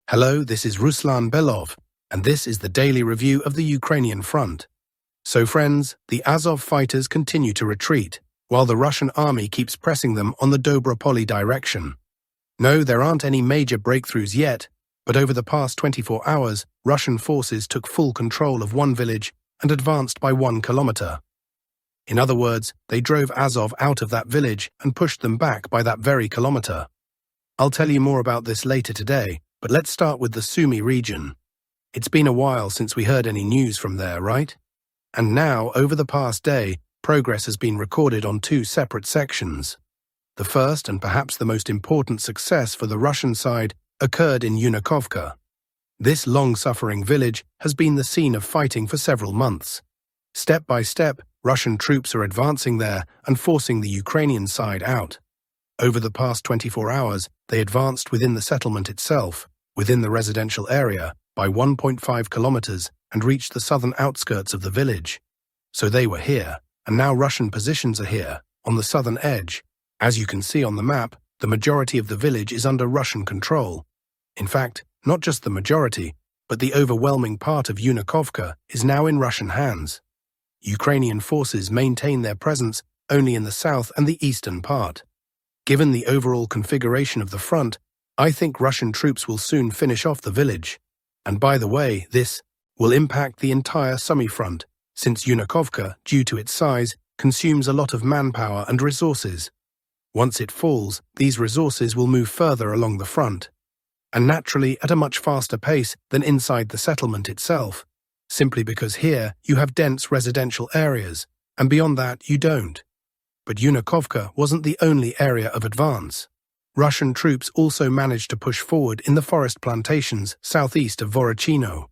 Hello, this is Ruslan Belov, and this is the daily review of the Ukrainian front. So friends, the Azov fighters continue to retreat, while the Russian army keeps pressing them on the Dobropoli direction. No, there aren't any major breakthroughs yet, but over the past 24 hours, Russian forces took full control of one village and advanced by 1 kilometer. In other words, they drove Azov out of that village and pushed them back by that very kilometer. I'll tell you more about this later today, but let's start with the Sumy region. It's been a while since we heard any news from there, right? And now, over the past day, progress has been recorded on 2 separate sections. The first, and perhaps the most important success for the Russian side, occurred in Yunukovka. This long-suffering village has been the scene of fighting for several months. Step by step, Russian troops are advancing there and forcing the Ukrainian side out. Over the past 24 hours, they advanced within the settlement itself, within the residential area, by 1.5 kilometers and reached the southern outskirts of the village. So they were here, and now Russian positions are here, on the southern edge. As you can see on the map, the majority of the village is under Russian control. In fact, not just the majority, but the overwhelming part of Yunukovka is now in Russian hands. Ukrainian forces maintain their presence only in the south and the eastern part. Given the overall configuration of the front, I think Russian troops will soon finish off the village. And by the way, this will impact the entire Sumy front, since Yunukovka, due to its size, consumes a lot of manpower and resources. Once it falls, these resources will move further along the front, and naturally at a much faster pace than inside the settlement itself, simply because here you have dense residential areas, and beyond that you don't. But Yunukovka wasn't the only area of advance. Russian troops also managed to push forward in the forest plantations southeast of Vorochino.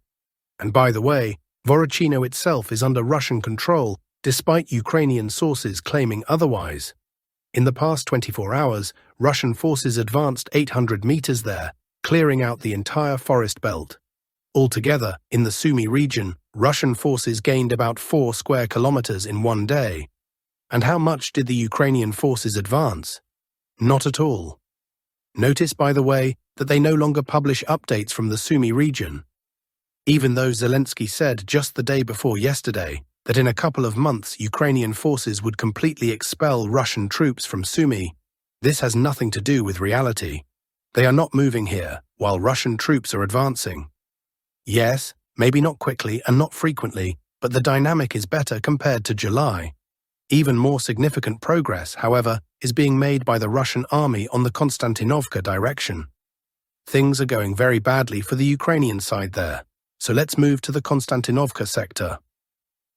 And by the way, Vorochino itself is under Russian control, despite Ukrainian sources claiming otherwise. In the past 24 hours, Russian forces advanced 800 meters there, clearing out the entire forest belt. Altogether, in the Sumy region, Russian forces gained about 4 square kilometers in one day. And how much did the Ukrainian forces advance? Not at all. Notice, by the way, that they no longer publish updates from the Sumy region. Even though Zelensky said just the day before yesterday that in a couple of months Ukrainian forces would completely expel Russian troops from Sumy, this has nothing to do with reality. They are not moving here, while Russian troops are advancing. Yes, maybe not quickly and not frequently, but the dynamic is better compared to July. Even more significant progress, however, is being made by the Russian army on the Constantinovka direction. Things are going very badly for the Ukrainian side there, so let's move to the Constantinovka sector.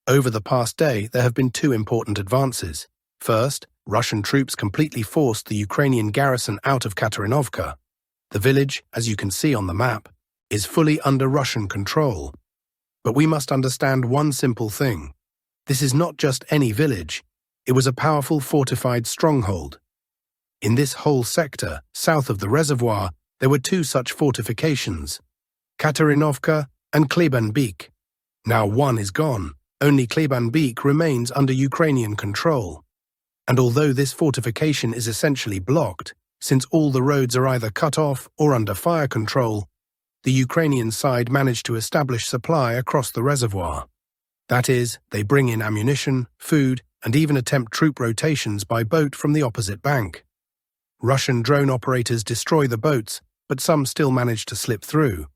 Over the past day, there have been 2 important advances. First, Russian troops completely forced the Ukrainian garrison out of Katerinovka. The village, as you can see on the map, is fully under Russian control. But we must understand one simple thing. This is not just any village. It was a powerful fortified stronghold. In this whole sector, south of the reservoir, there were 2 such fortifications, Katerinovka and Klebanbek. Now one is gone. Only Klebanbek remains under Ukrainian control. And although this fortification is essentially blocked, since all the roads are either cut off or under fire control, the Ukrainian side managed to establish supply across the reservoir. That is, they bring in ammunition, food, and even attempt troop rotations by boat from the opposite bank. Russian drone operators destroy the boats, but some still manage to slip through.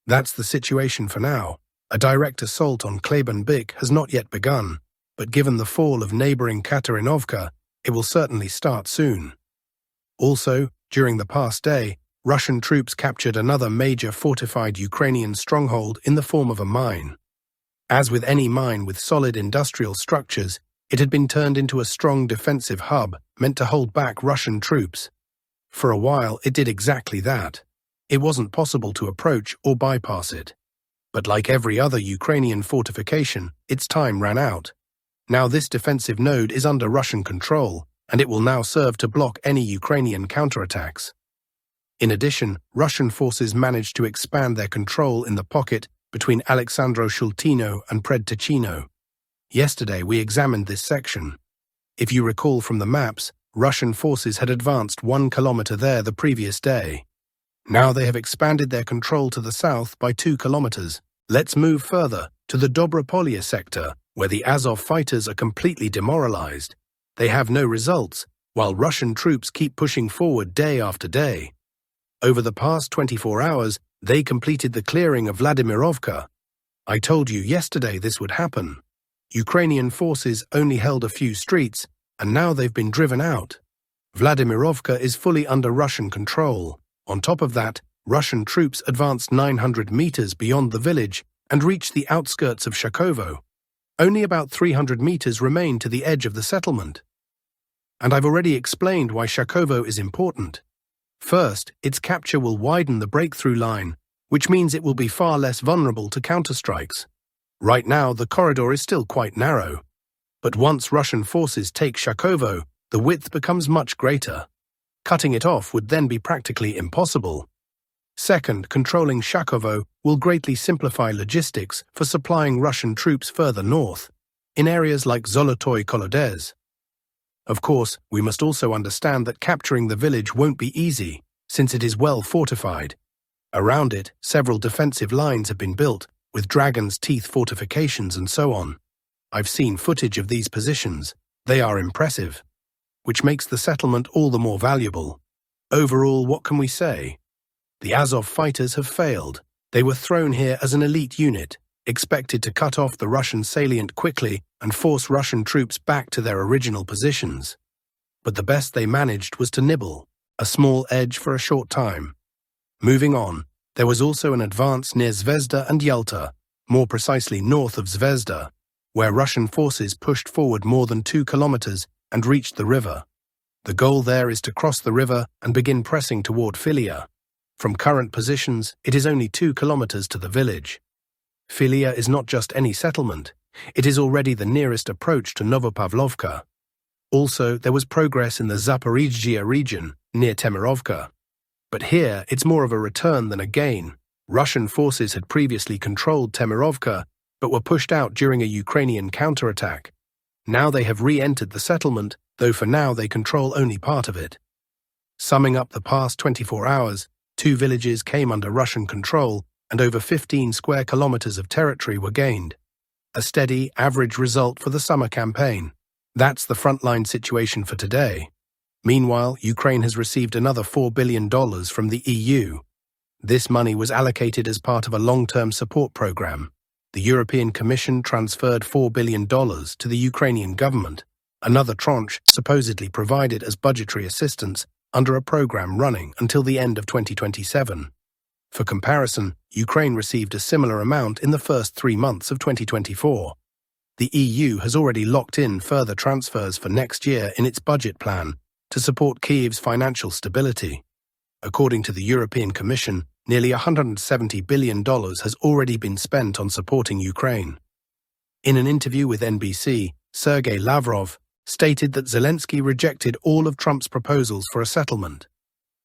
That's the situation for now. A direct assault on Klebanbek has not yet begun, but given the fall of neighboring Katerinovka, it will certainly start soon. Also, during the past day, Russian troops captured another major fortified Ukrainian stronghold in the form of a mine. As with any mine with solid industrial structures, it had been turned into a strong defensive hub meant to hold back Russian troops. For a while, it did exactly that. It wasn't possible to approach or bypass it. But like every other Ukrainian fortification, its time ran out. Now this defensive node is under Russian control, and it will now serve to block any Ukrainian counterattacks. In addition, Russian forces managed to expand their control in the pocket between Alexandro-Shultino and Predtechino. Yesterday we examined this section. If you recall from the maps, Russian forces had advanced 1 kilometer there the previous day. Now they have expanded their control to the south by 2 kilometers. Let's move further to the Dobropolye sector, where the Azov fighters are completely demoralized. They have no results, while Russian troops keep pushing forward day after day. Over the past 24 hours, they completed the clearing of Vladimirovka. I told you yesterday this would happen. Ukrainian forces only held a few streets, and now they've been driven out. Vladimirovka is fully under Russian control. On top of that, Russian troops advanced 900 meters beyond the village and reached the outskirts of Shakovo. Only about 300 meters remain to the edge of the settlement. And I've already explained why Shakovo is important. First, its capture will widen the breakthrough line, which means it will be far less vulnerable to counterstrikes. Right now, the corridor is still quite narrow. But once Russian forces take Shakovo, the width becomes much greater. Cutting it off would then be practically impossible. Second, controlling Shakovo will greatly simplify logistics for supplying Russian troops further north, in areas like Zolotoy Kolodez. Of course, we must also understand that capturing the village won't be easy, since it is well fortified. Around it, several defensive lines have been built, with dragon's teeth fortifications and so on. I've seen footage of these positions. They are impressive, which makes the settlement all the more valuable. Overall, what can we say? The Azov fighters have failed. They were thrown here as an elite unit, expected to cut off the Russian salient quickly and force Russian troops back to their original positions. But the best they managed was to nibble, a small edge for a short time. Moving on, there was also an advance near Zvezda and Yalta, more precisely north of Zvezda, where Russian forces pushed forward more than 2 kilometers and reached the river. The goal there is to cross the river and begin pressing toward Filia. From current positions, it is only 2 kilometers to the village. Filia is not just any settlement, it is already the nearest approach to Novopavlovka. Also, there was progress in the Zaporizhzhia region, near Temirovka. But here, it's more of a return than a gain. Russian forces had previously controlled Temirovka, but were pushed out during a Ukrainian counterattack. Now they have re-entered the settlement, though for now they control only part of it. Summing up the past 24 hours, 2 villages came under Russian control, and over 15 square kilometers of territory were gained. A steady, average result for the summer campaign. That's the frontline situation for today. Meanwhile, Ukraine has received another $4 billion from the EU. This money was allocated as part of a long-term support program. The European Commission transferred $4 billion to the Ukrainian government, another tranche supposedly provided as budgetary assistance under a program running until the end of 2027. For comparison, Ukraine received a similar amount in the first 3 months of 2024. The EU has already locked in further transfers for next year in its budget plan to support Kyiv's financial stability. According to the European Commission, nearly $170 billion has already been spent on supporting Ukraine. In an interview with NBC, Sergei Lavrov stated that Zelensky rejected all of Trump's proposals for a settlement.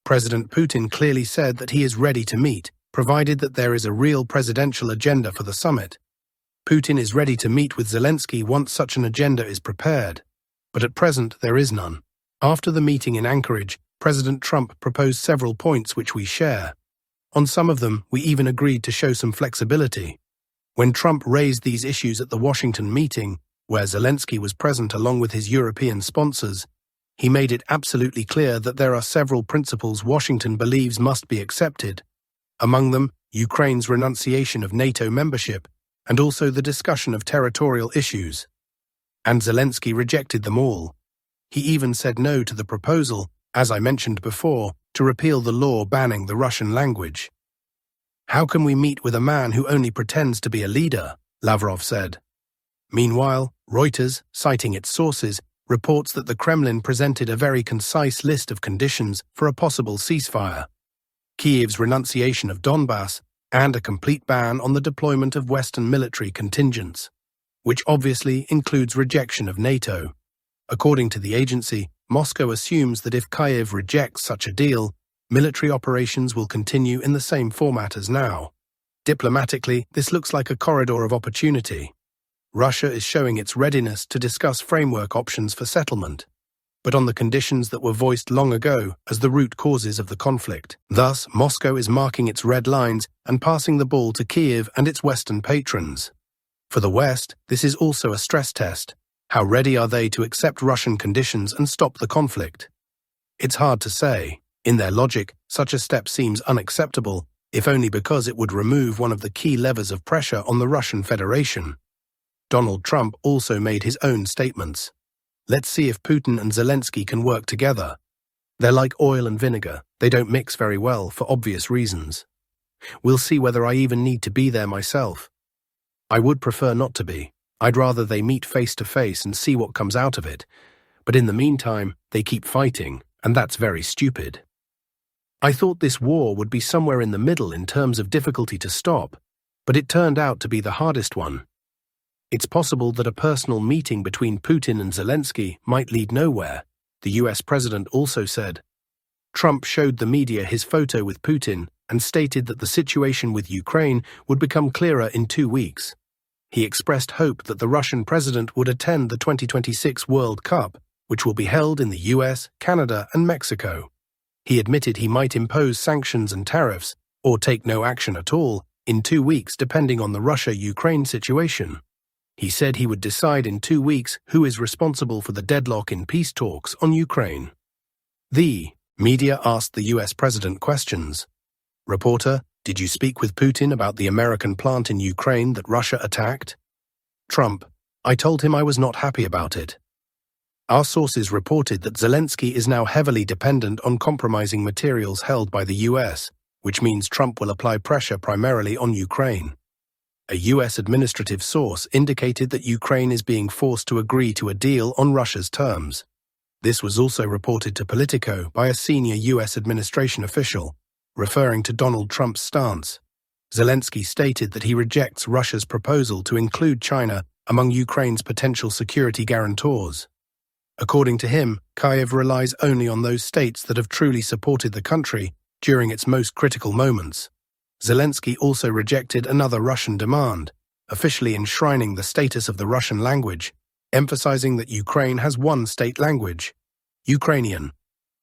President Putin clearly said that he is ready to meet, provided that there is a real presidential agenda for the summit. Putin is ready to meet with Zelensky once such an agenda is prepared, but at present there is none. After the meeting in Anchorage, President Trump proposed several points which we share. On some of them, we even agreed to show some flexibility. When Trump raised these issues at the Washington meeting, where Zelensky was present along with his European sponsors, he made it absolutely clear that there are several principles Washington believes must be accepted. Among them, Ukraine's renunciation of NATO membership, and also the discussion of territorial issues. And Zelensky rejected them all. He even said no to the proposal, as I mentioned before, to repeal the law banning the Russian language. "How can we meet with a man who only pretends to be a leader?" Lavrov said. Meanwhile, Reuters, citing its sources, reports that the Kremlin presented a very concise list of conditions for a possible ceasefire: Kyiv's renunciation of Donbass and a complete ban on the deployment of Western military contingents, which obviously includes rejection of NATO. According to the agency, Moscow assumes that if Kyiv rejects such a deal, military operations will continue in the same format as now. Diplomatically, this looks like a corridor of opportunity. Russia is showing its readiness to discuss framework options for settlement. but on the conditions that were voiced long ago as the root causes of the conflict. Thus, Moscow is marking its red lines and passing the ball to Kyiv and its Western patrons. For the West, this is also a stress test. How ready are they to accept Russian conditions and stop the conflict? It's hard to say. In their logic, such a step seems unacceptable, if only because it would remove one of the key levers of pressure on the Russian Federation. Donald Trump also made his own statements. Let's see if Putin and Zelensky can work together. They're like oil and vinegar. They don't mix very well for obvious reasons. We'll see whether I even need to be there myself. I would prefer not to be. I'd rather they meet face to face and see what comes out of it. But in the meantime, they keep fighting, and that's very stupid. I thought this war would be somewhere in the middle in terms of difficulty to stop, but it turned out to be the hardest one. It's possible that a personal meeting between Putin and Zelensky might lead nowhere, the US president also said. Trump showed the media his photo with Putin and stated that the situation with Ukraine would become clearer in 2 weeks. He expressed hope that the Russian president would attend the 2026 World Cup, which will be held in the US, Canada, and Mexico. He admitted he might impose sanctions and tariffs, or take no action at all, in 2 weeks depending on the Russia-Ukraine situation. He said he would decide in 2 weeks who is responsible for the deadlock in peace talks on Ukraine. The media asked the US president questions. Reporter, did you speak with Putin about the American plant in Ukraine that Russia attacked? Trump, I told him I was not happy about it. Our sources reported that Zelensky is now heavily dependent on compromising materials held by the US, which means Trump will apply pressure primarily on Ukraine. A US administrative source indicated that Ukraine is being forced to agree to a deal on Russia's terms. This was also reported to Politico by a senior US administration official, referring to Donald Trump's stance. Zelensky stated that he rejects Russia's proposal to include China among Ukraine's potential security guarantors. According to him, Kyiv relies only on those states that have truly supported the country during its most critical moments. Zelensky also rejected another Russian demand, officially enshrining the status of the Russian language, emphasizing that Ukraine has one state language, Ukrainian.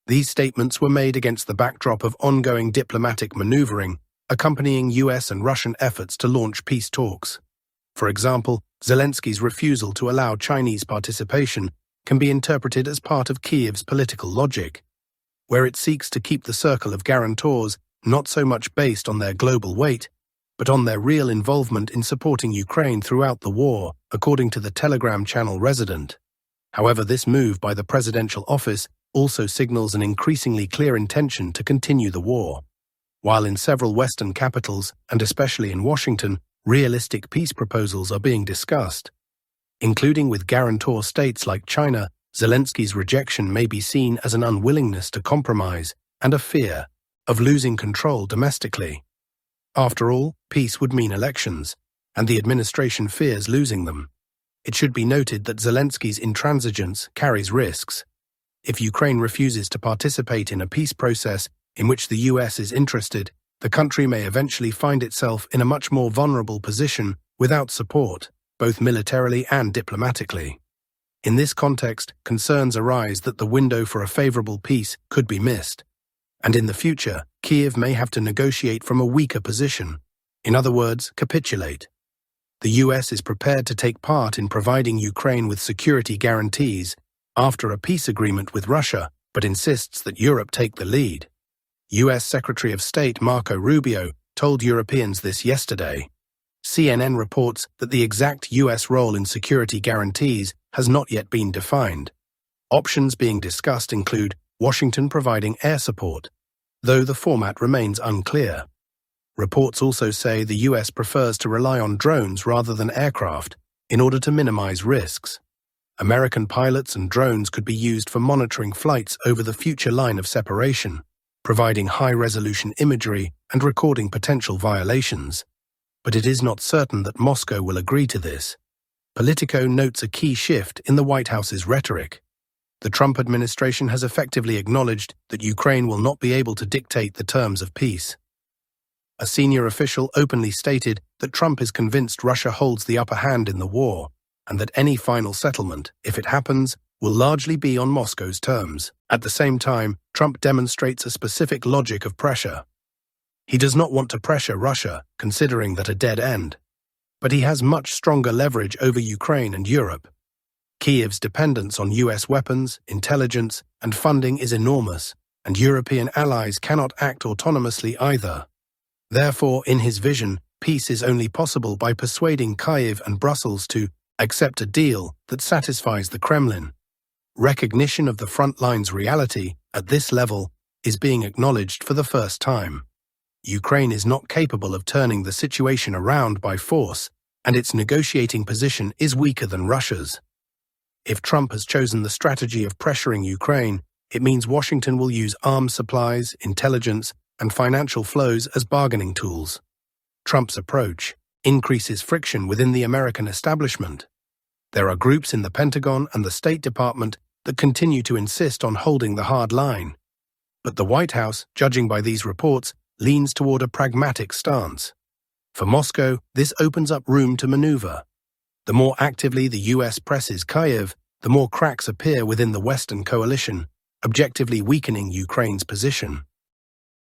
These statements were made against the backdrop of ongoing diplomatic maneuvering, accompanying US and Russian efforts to launch peace talks. For example, Zelensky's refusal to allow Chinese participation can be interpreted as part of Kyiv's political logic, where it seeks to keep the circle of guarantors not so much based on their global weight, but on their real involvement in supporting Ukraine throughout the war, according to the Telegram channel Resident. However, this move by the presidential office also signals an increasingly clear intention to continue the war. While in several Western capitals, and especially in Washington, realistic peace proposals are being discussed, including with guarantor states like China, Zelensky's rejection may be seen as an unwillingness to compromise and a fear of losing control domestically. After all, peace would mean elections, and the administration fears losing them. It should be noted that Zelensky's intransigence carries risks. If Ukraine refuses to participate in a peace process in which the US is interested, the country may eventually find itself in a much more vulnerable position without support, both militarily and diplomatically. In this context, concerns arise that the window for a favorable peace could be missed, and in the future, Kyiv may have to negotiate from a weaker position. In other words, capitulate. The US is prepared to take part in providing Ukraine with security guarantees after a peace agreement with Russia, but insists that Europe take the lead. US Secretary of State Marco Rubio told Europeans this yesterday. CNN reports that the exact US role in security guarantees has not yet been defined. Options being discussed include Washington providing air support, though the format remains unclear. Reports also say the US prefers to rely on drones rather than aircraft in order to minimize risks. American pilots and drones could be used for monitoring flights over the future line of separation, providing high-resolution imagery and recording potential violations. But it is not certain that Moscow will agree to this. Politico notes a key shift in the White House's rhetoric. The Trump administration has effectively acknowledged that Ukraine will not be able to dictate the terms of peace. A senior official openly stated that Trump is convinced Russia holds the upper hand in the war, and that any final settlement, if it happens, will largely be on Moscow's terms. At the same time, Trump demonstrates a specific logic of pressure. He does not want to pressure Russia, considering that a dead end. But he has much stronger leverage over Ukraine and Europe. Kyiv's dependence on US weapons, intelligence, and funding is enormous, and European allies cannot act autonomously either. Therefore, in his vision, peace is only possible by persuading Kyiv and Brussels to accept a deal that satisfies the Kremlin. Recognition of the Frontline's reality, at this level, is being acknowledged for the first time. Ukraine is not capable of turning the situation around by force, and its negotiating position is weaker than Russia's. If Trump has chosen the strategy of pressuring Ukraine, it means Washington will use arms supplies, intelligence, and financial flows as bargaining tools. Trump's approach increases friction within the American establishment. There are groups in the Pentagon and the State Department that continue to insist on holding the hard line. But the White House, judging by these reports, leans toward a pragmatic stance. For Moscow, this opens up room to maneuver. The more actively the US presses Kyiv, the more cracks appear within the Western coalition, objectively weakening Ukraine's position.